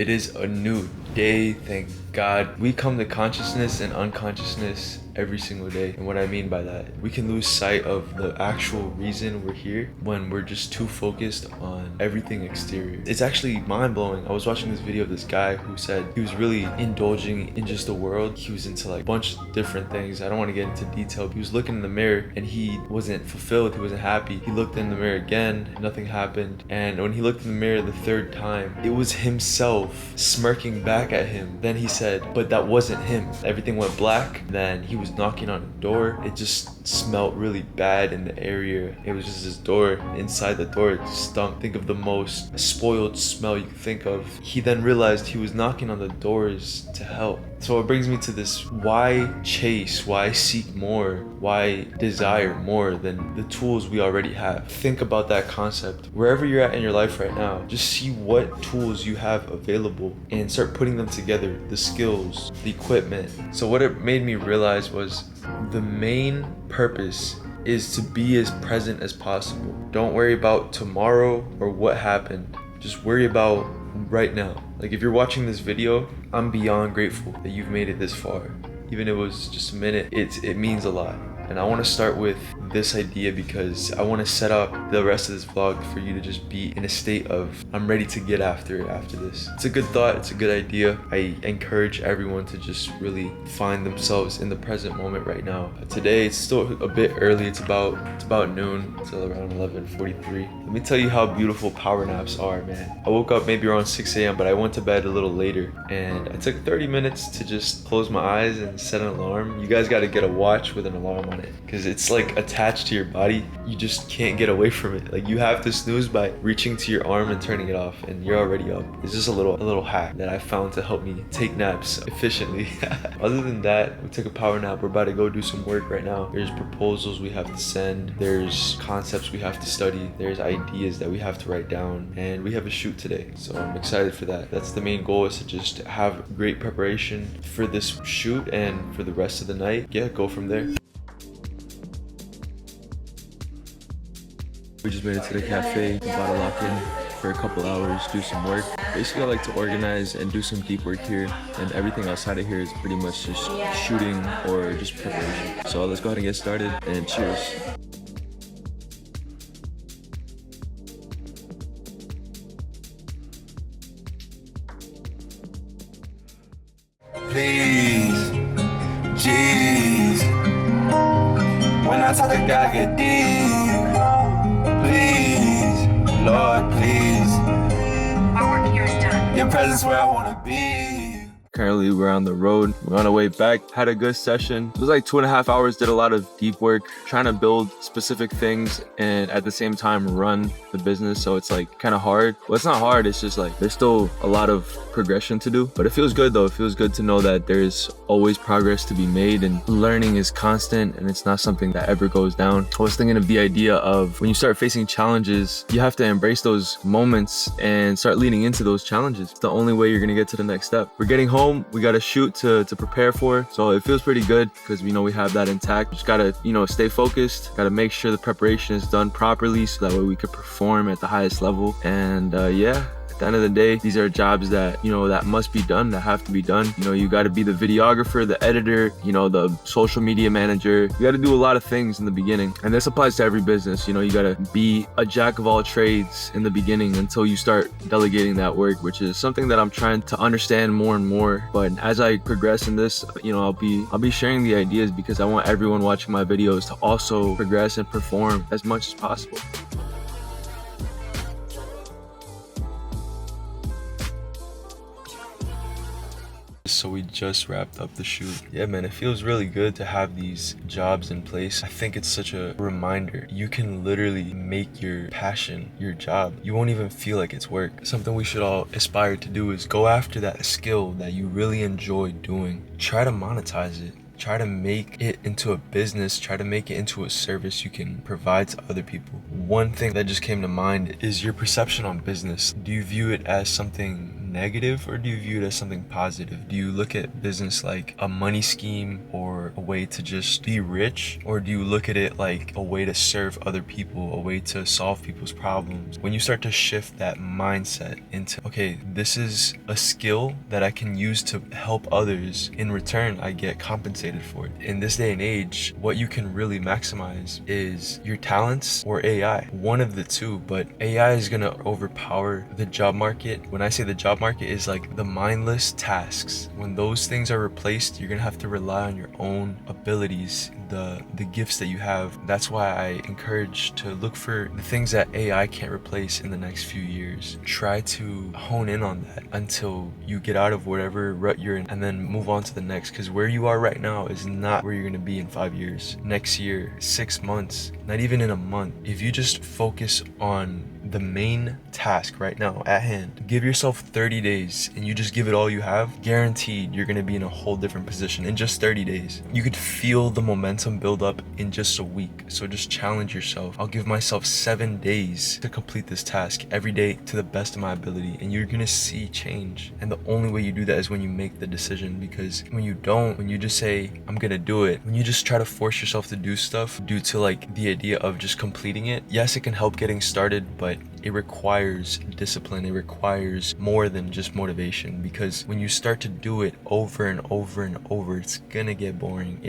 It is a new day, thank God. We come to consciousness and unconsciousness every single day. And what I mean by that, we can lose sight of the actual reason we're here when we're just too focused on everything exterior. It's actually mind-blowing. I was watching this video of this guy who said he was really indulging in just the world. He was into like a bunch of different things. I don't want to get into detail. He was looking in the mirror and he wasn't fulfilled. He wasn't happy. He looked in the mirror again, nothing happened. And when he looked in the mirror the third time, it was himself smirking back at him. Then he said, but that wasn't him. Everything went black. Then he was knocking on a door. It just smelled really bad in the area. It was just his door. Inside the door, it stunk. Think of the most spoiled smell you can think of. He then realized he was knocking on the doors to help. So it brings me to this: why chase? Why seek more? Why desire more than the tools we already have? Think about that concept. Wherever you're at in your life right now, just see what tools you have available and start putting them together. The skills, the equipment. So what it made me realize was the main purpose is to be as present as possible. Don't worry about tomorrow or what happened. Just worry about right now. Like if you're watching this video, I'm beyond grateful that you've made it this far. Even if it was just a minute, it means a lot. And I want to start with this idea because I want to set up the rest of this vlog for you to just be in a state of, I'm ready to get after it after this. It's a good thought, it's a good idea. I encourage everyone to just really find themselves in the present moment right now. Today, it's still a bit early, it's about noon, it's around 11:43. Let me tell you how beautiful power naps are, man. I woke up maybe around 6 a.m., but I went to bed a little later. And I took 30 minutes to just close my eyes and set an alarm. You guys got to get a watch with an alarm on it because it's like attached to your body. You just can't get away from it. Like you have to snooze by reaching to your arm and turning it off, and you're already up. It's just a little hack that I found to help me take naps efficiently. Other than that, we took a power nap. We're about to go do some work right now. There's proposals we have to send. There's concepts we have to study. There's ideas that we have to write down, and we have a shoot today. So I'm excited for that. That's the main goal, is to just have great preparation for this shoot and for the rest of the night. Yeah, go from there. We just made it to the cafe, about to lock in for a couple hours, do some work. Basically, I like to organize and do some deep work here, and everything outside of here is pretty much just shooting or just preparation. So let's go ahead and get started, and cheers. Please, jeez, when I talk to God, get deep. Please, Lord, please, our work here is done. your presence where I wanna be. Currently, we're on the road. We're on our way back. Had a good session. It was like 2.5 hours. Did a lot of deep work, trying to build specific things and at the same time run the business. So it's like kind of hard. Well, it's not hard. It's just like there's still a lot of progression to do. But it feels good though. It feels good to know that there's always progress to be made, and learning is constant and it's not something that ever goes down. I was thinking of the idea of when you start facing challenges, you have to embrace those moments and start leaning into those challenges. It's the only way you're gonna get to the next step. We're getting home. We got a shoot to prepare for, so it feels pretty good because we know we have that intact. Just gotta stay focused, gotta make sure the preparation is done properly so that way we could perform at the highest level. And yeah, at the end of the day, these are jobs that that must be done, that have to be done. You got to be the videographer, the editor, the social media manager. You got to do a lot of things in the beginning, and this applies to every business. You got to be a jack of all trades in the beginning until you start delegating that work, which is something that I'm trying to understand more and more. But as I progress in this, I'll be sharing the ideas because I want everyone watching my videos to also progress and perform as much as possible. So we just wrapped up the shoot. Yeah, man, it feels really good to have these jobs in place. I think it's such a reminder. You can literally make your passion your job. You won't even feel like it's work. Something we should all aspire to do is go after that skill that you really enjoy doing. Try to monetize it. Try to make it into a business. Try to make it into a service you can provide to other people. One thing that just came to mind is your perception on business. Do you view it as something negative or do you view it as something positive? Do you look at business like a money scheme or a way to just be rich? Or do you look at it like a way to serve other people, a way to solve people's problems? When you start to shift that mindset into, okay, this is a skill that I can use to help others. In return, I get compensated for it. In this day and age, what you can really maximize is your talents or AI. One of the two, but AI is gonna overpower the job market. When I say the job market is like the mindless tasks. When those things are replaced, you're gonna have to rely on your own abilities, the gifts that you have. That's why I encourage to look for the things that AI can't replace in the next few years. Try to hone in on that until you get out of whatever rut you're in and then move on to the next, because where you are right now is not where you're gonna be in 5 years, next year, 6 months, not even in a month. If you just focus on the main task right now at hand, give yourself 30 days and you just give it all you have, guaranteed you're going to be in a whole different position in just 30 days. You could feel the momentum build up in just a week. So just challenge yourself. I'll give myself 7 days to complete this task every day to the best of my ability, and you're going to see change. And the only way you do that is when you make the decision, because when you don't, when you just say I'm going to do it, when you just try to force yourself to do stuff due to like the idea of just completing it, yes, it can help getting started, but it requires discipline. It requires more than just motivation, because when you start to do it over and over and over, it's gonna get boring.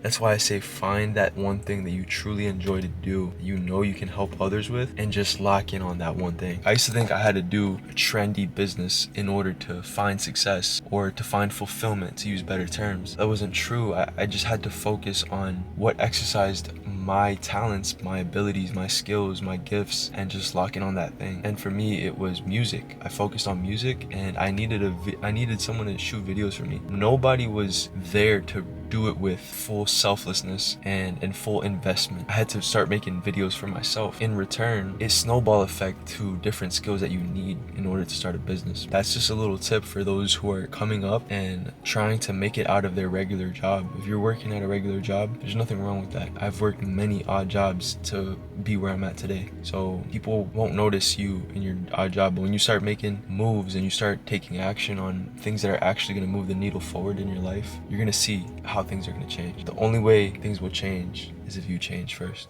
That's why I say find that one thing that you truly enjoy to do, that you know you can help others with, and just lock in on that one thing. I used to think I had to do a trendy business in order to find success or to find fulfillment, to use better terms. That wasn't true. I just had to focus on what exercised my talents, my abilities, my skills, my gifts, and just lock in on that thing. And for me, it was music. I focused on music, and I needed someone to shoot videos for me. Nobody was there to do it with full selflessness and full investment. I had to start making videos for myself. In return, it snowball effect to different skills that you need in order to start a business. That's just a little tip for those who are coming up and trying to make it out of their regular job. If you're working at a regular job, there's nothing wrong with that. I've worked many odd jobs to be where I'm at today. So people won't notice you in your odd job, but when you start making moves and you start taking action on things that are actually going to move the needle forward in your life, you're going to see how things are going to change. The only way things will change is if you change first.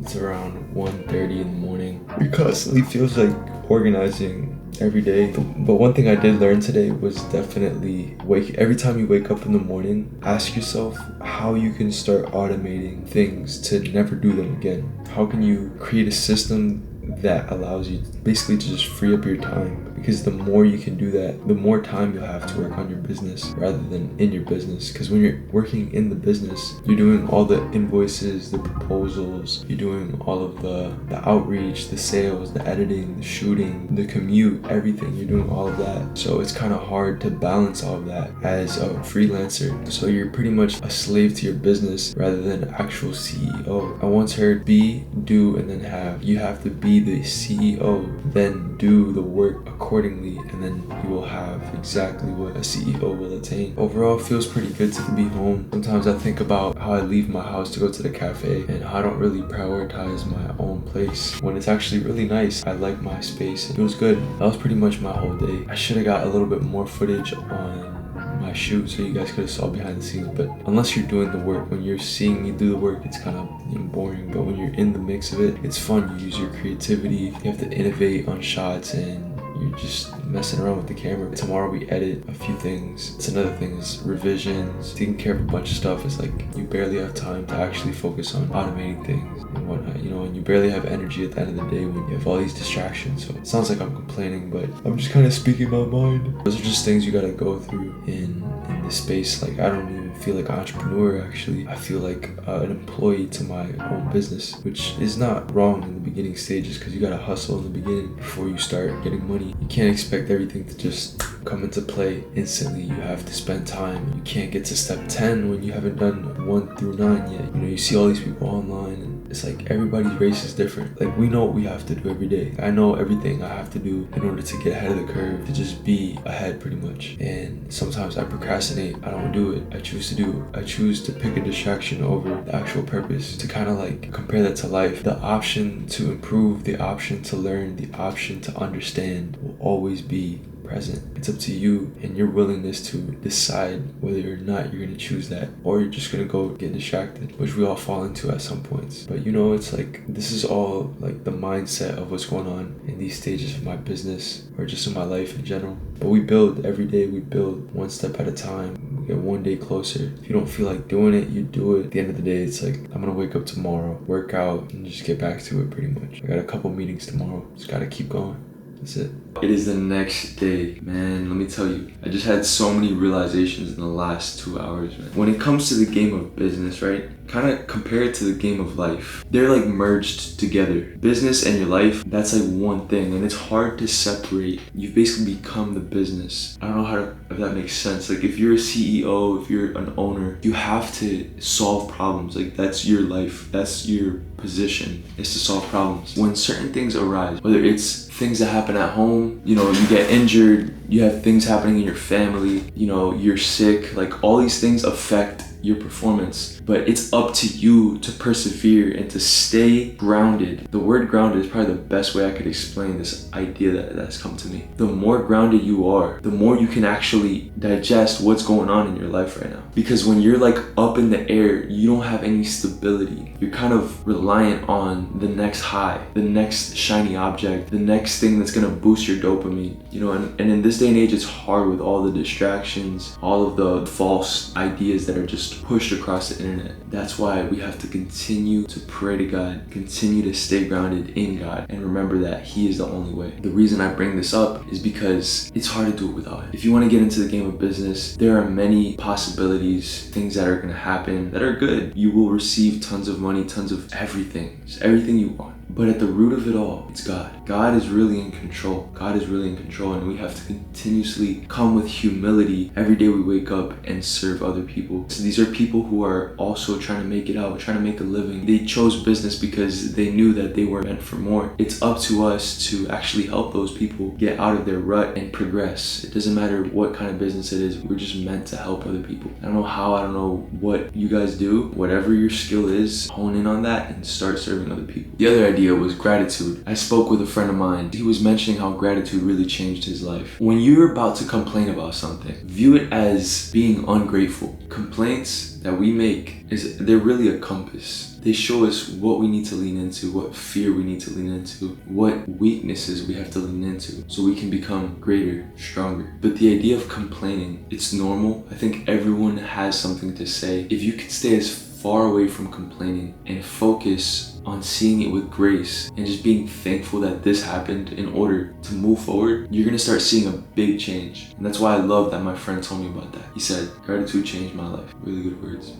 It's around 1:30 in the morning. It constantly feels like organizing every day. But one thing I did learn today was definitely every time you wake up in the morning, ask yourself how you can start automating things to never do them again. How can you create a system that allows you basically to just free up your time? Because the more you can do that, the more time you'll have to work on your business rather than in your business. Because when you're working in the business, you're doing all the invoices, the proposals, you're doing all of the outreach, the sales, the editing, the shooting, the commute, everything. You're doing all of that. So it's kind of hard to balance all of that as a freelancer. So you're pretty much a slave to your business rather than an actual CEO. I once heard be, do, and then have. You have to be the CEO, then do the work accordingly, and then you will have exactly what a CEO will attain. Overall, it feels pretty good to be home. Sometimes I think about how I leave my house to go to the cafe and how I don't really prioritize my own place when it's actually really nice. I like my space. It feels good. That was pretty much my whole day. I should have got a little bit more footage on my shoot so you guys could have saw behind the scenes, but unless you're doing the work, when you're seeing me do the work, it's kind of boring. But when you're in the mix of it, it's fun. You use your creativity, you have to innovate on shots, and you're just messing around with the camera. Tomorrow we edit a few things. It's another thing is revisions, taking care of a bunch of stuff. It's like you barely have time to actually focus on automating things and whatnot, and you barely have energy at the end of the day when you have all these distractions. So it sounds like I'm complaining, but I'm just kind of speaking my mind. Those are just things you gotta go through in this space. Like, I don't even feel like an entrepreneur, actually. I feel like an employee to my own business, which is not wrong in the beginning stages, because you gotta hustle in the beginning before you start getting money. You can't expect everything to just come into play instantly. You have to spend time. You can't get to step 10 when you haven't done 1 through 9 yet. You see all these people online and It's like everybody's race is different. Like we know what we have to do every day. I know everything I have to do in order to get ahead of the curve, to just be ahead pretty much. And sometimes I procrastinate. I don't do it. I choose to do it. I choose to pick a distraction over the actual purpose, to kind of like compare that to life. The option to improve, the option to learn, the option to understand will always be present. It's up to you and your willingness to decide whether or not you're going to choose that, or you're just going to go get distracted, which we all fall into at some points. But you know, it's like this is all like the mindset of what's going on in these stages of my business or just in my life in general. But we build every day. We build one step at a time. We get one day closer. If you don't feel like doing it, you do it. At the end of the day, it's like I'm gonna wake up tomorrow, work out, and just get back to it pretty much. I got a couple meetings tomorrow. Just gotta keep going. That's it. It is the next day, man. Let me tell you, I just had so many realizations in the last 2 hours, man. When it comes to the game of business, right? Kind of compare it to the game of life. They're like merged together. Business and your life, that's like one thing, and it's hard to separate. You've basically become the business. I don't know if that makes sense. Like if you're a CEO, if you're an owner, you have to solve problems. Like that's your life. That's your position, is to solve problems. When certain things arise, whether it's things that happen at home, you know, you get injured, you have things happening in your family, you know, you're sick, like all these things affect your performance, but it's up to you to persevere and to stay grounded. The word grounded is probably the best way I could explain this idea that's come to me. The more grounded you are, the more you can actually digest what's going on in your life right now. Because when you're like up in the air, you don't have any stability. You're kind of reliant on the next high, the next shiny object, the next thing that's gonna boost your dopamine. You know, and in this day and age, it's hard with all the distractions, all of the false ideas that are just pushed across the internet. That's why we have to continue to pray to God, continue to stay grounded in God, and remember that He is the only way. The reason I bring this up is because it's hard to do it without Him. If you want to get into the game of business, there are many possibilities, things that are going to happen that are good. You will receive tons of money, tons of everything, just everything you want. But at the root of it all, it's God. God is really in control. God is really in control, and we have to continuously come with humility every day we wake up and serve other people. So these are people who are also trying to make it out, trying to make a living. They chose business because they knew that they were meant for more. It's up to us to actually help those people get out of their rut and progress. It doesn't matter what kind of business it is. We're just meant to help other people. I don't know how, I don't know what you guys do. Whatever your skill is, hone in on that and start serving other people. The other idea was gratitude. I spoke with a friend of mine. He was mentioning how gratitude really changed his life. When you're about to complain about something, view it as being ungrateful. Complaints that we make, they're really a compass. They show us what we need to lean into, what fear we need to lean into, what weaknesses we have to lean into, so we can become greater, stronger. But the idea of complaining, it's normal. I think everyone has something to say. If you could stay as far away from complaining and focus on seeing it with grace and just being thankful that this happened in order to move forward, you're gonna start seeing a big change. And that's why I love that my friend told me about that. He said, gratitude changed my life. Really good words.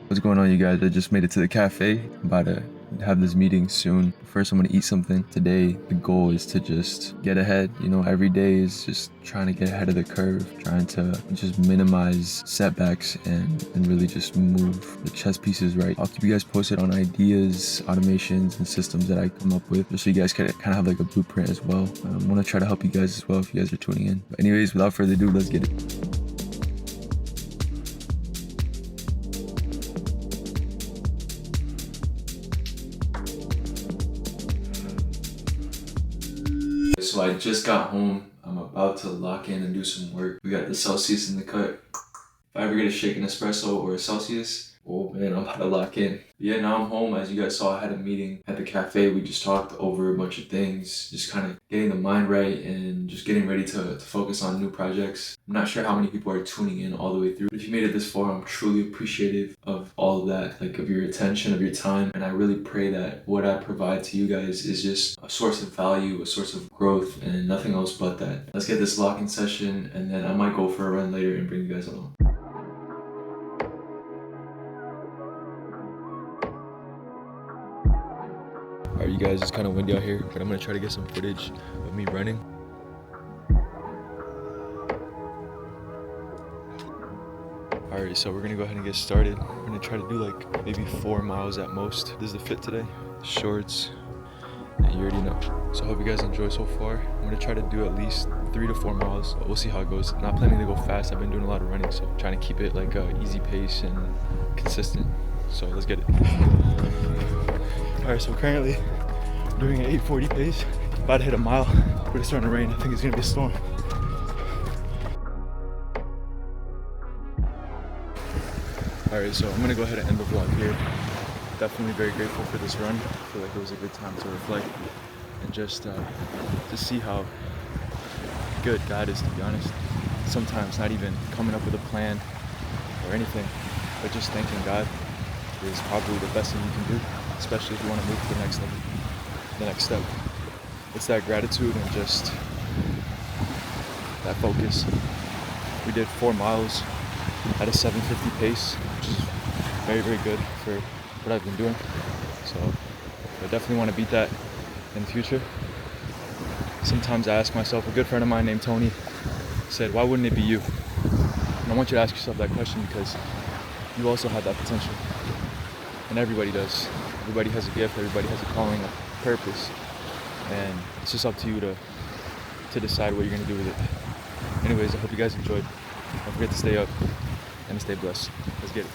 What's going on, you guys? I just made it to the cafe. I'm about to have this meeting soon. First, I'm gonna eat something. Today, the goal is to just get ahead. You know, every day is just trying to get ahead of the curve, trying to just minimize setbacks and really just move the chess pieces right. I'll keep you guys posted on ideas, automations, and systems that I come up with, just so you guys can kind of have like a blueprint as well. I want to try to help you guys as well if you guys are tuning in. But anyways, without further ado, let's get it. So I just got home. I'm about to lock in and do some work. We got the Celsius in the cut. If I ever get a shaken espresso or a Celsius, oh man, I'm about to lock in. Yeah, now I'm home. As you guys saw, I had a meeting at the cafe. We just talked over a bunch of things, just kind of getting the mind right and just getting ready to focus on new projects. I'm not sure how many people are tuning in all the way through. But if you made it this far, I'm truly appreciative of all of that, like of your attention, of your time. And I really pray that what I provide to you guys is just a source of value, a source of growth, and nothing else but that. Let's get this lock-in session, and then I might go for a run later and bring you guys along. Alright, you guys, it's kind of windy out here, but I'm gonna try to get some footage of me running. Alright, so we're gonna go ahead and get started. We're gonna try to do like maybe 4 miles at most. This is the fit today. Shorts, and you already know. So I hope you guys enjoy so far. I'm gonna try to do at least 3 to 4 miles. We'll see how it goes. Not planning to go fast. I've been doing a lot of running, so trying to keep it like a easy pace and consistent. So let's get it. Alright, so currently doing an 8:40 pace. About to hit a mile, but it's starting to rain. I think it's gonna be a storm. Alright, so I'm gonna go ahead and end the vlog here. Definitely very grateful for this run. I feel like it was a good time to reflect and just see how good God is, to be honest. Sometimes not even coming up with a plan or anything, but just thanking God is probably the best thing you can do, especially if you want to move to the next level, the next step. It's that gratitude and just that focus. We did 4 miles at a 7:50 pace, which is very, very good for what I've been doing. So I definitely want to beat that in the future. Sometimes I ask myself, a good friend of mine named Tony said, why wouldn't it be you? And I want you to ask yourself that question because you also have that potential. And everybody does. Everybody has a gift, everybody has a calling, a purpose. And it's just up to you to decide what you're going to do with it. Anyways, I hope you guys enjoyed. Don't forget to stay up and stay blessed. Let's get it.